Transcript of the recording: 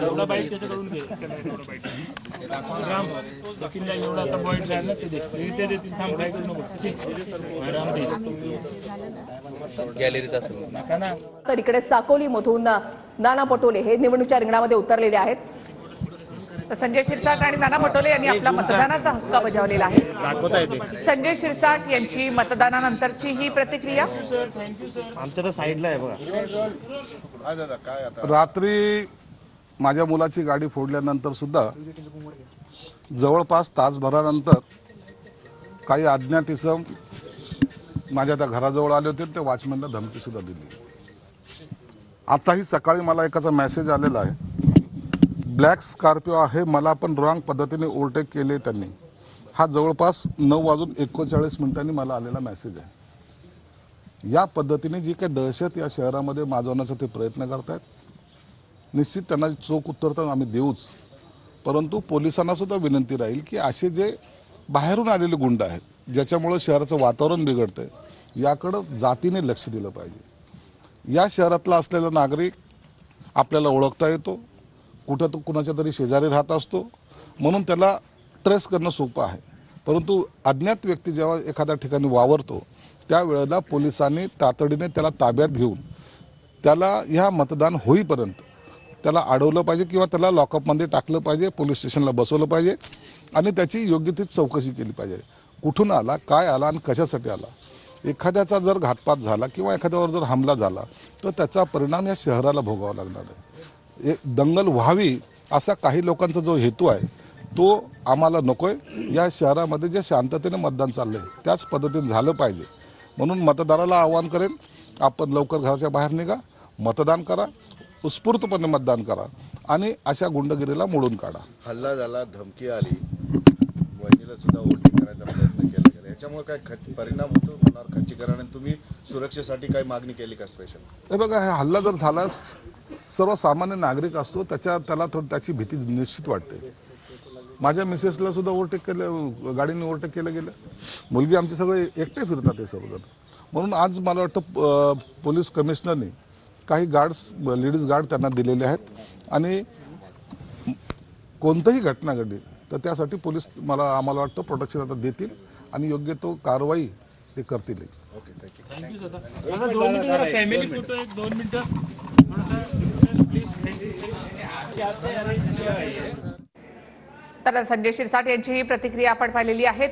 एवढा बाईट त्याच्याकडून घे, एवढा बाईट राम वकीलला एवढा आता पॉईंट झाला ते ते देतील. थांब काय करू नको मॅडम गॅलरीत असेल नका ना. तर इकडे साकोलीमधून नाना पटोले हे निवडणुकीच्या रिंगणामध्ये उतरलेले आहेत. तर संजय शिरसाट आणि नाना पटोले यांनी आपला मतदानाचा हक्क बजावलेला आहे. संजय शिरसाट यांची मतदानानंतरची ही प्रतिक्रिया. आमच्या तर साईडला आहे बघा. रात्री माझ्या मुलाची गाडी फोडल्यानंतर सुद्धा जवळपास तासभरानंतर काही अज्ञात इसम माझ्या त्या घराजवळ आले होते. ते वॉचमॅनला धमकी सुद्धा दिली. आताही सकाळी मला एकाचा मेसेज आलेला आहे, ब्लॅक स्कॉर्पिओ आहे, मला पण रॉंग पद्धतीने ओव्हरटेक केले त्यांनी. हा जवळपास 9:39 मला आलेला मेसेज आहे. या पद्धतीने जी काही दहशत या शहरामध्ये माजवण्याचा ते प्रयत्न करतायत, निश्चित त्यांना चोख उत्तर तर आम्ही देऊच. परंतु पोलिसांना सुद्धा विनंती राहील की असे जे बाहेरून आलेले गुंड आहेत, ज्याच्यामुळे शहराचं वातावरण बिघडतंय, याकडं जातीने लक्ष दिलं पाहिजे. या शहरातला असलेला नागरिक आपल्याला ओळखता येतो, कुठं तो कुणाच्या तरी शेजारी राहत असतो, म्हणून त्याला ट्रेस करणं सोपं आहे. परंतु अज्ञात व्यक्ती जेव्हा एखाद्या ठिकाणी वावरतो, त्यावेळेला पोलिसांनी तातडीने त्याला ताब्यात घेऊन त्याला ह्या मतदान होईपर्यंत त्याला अडवलं पाहिजे किंवा त्याला लॉकअपमध्ये टाकलं पाहिजे, पोलीस स्टेशनला बसवलं पाहिजे आणि त्याची योग्य ती चौकशी केली पाहिजे. कुठून आला, काय आला आणि कशासाठी आला. एखाद्याचा जर घातपात झाला किंवा एखाद्यावर जर हमला झाला तर त्याचा परिणाम या शहराला भोगावा लागणार आहे. दंगल व्हावी असा काही लोकांचा जो हेतू आहे तो आम्हाला नकोय. या शहरामध्ये जे शांततेने मतदान चाललंय त्याच पद्धतीने झालं पाहिजे. म्हणून मतदाराला आवाहन करेन, आपण लवकर घराच्या बाहेर निघा, मतदान करा, उत्स्फूर्तपणे मतदान करा आणि अशा गुंडगिरीला मोडून काढा. हल्ला झाला, धमकी आली, वहिनीला सुद्धा वोटिंग करायचा प्रयत्न केला गेला, याच्यामुळे काय परिणाम होतो होणार खच्चीकरण? तुम्ही सुरक्षेसाठी काय मागणी केली का स्पेशल? हे बघा, हा हल्ला जर झाला, सर्वसामान्य नागरिक असतो, त्याला त्याची भीती निश्चित वाटते. माझ्या मिसेसला सुद्धा ओव्हरटेक केलं, गाडीने ओव्हरटेक केलं गेलं. मुलगी आमचे सगळे एकटे फिरतात हे सर्वजण. म्हणून आज मला वाटतं पोलीस कमिशनरने काही गार्ड्स, लेडीज गार्ड त्यांना दिलेले आहेत आणि कोणतीही घटना घडली तर त्यासाठी पोलीस आम्हाला वाटतं प्रोटेक्शन आता देतील आणि योग्य तो कारवाई ते करतील. Okay, thank you. थँक्यू दादा. 2 मिनिटं फॅमिली फोटो, 2 मिनिटं प्लीज. तर संजय शिरसाट यांची ही प्रतिक्रिया आपण पाहिलेली आहे.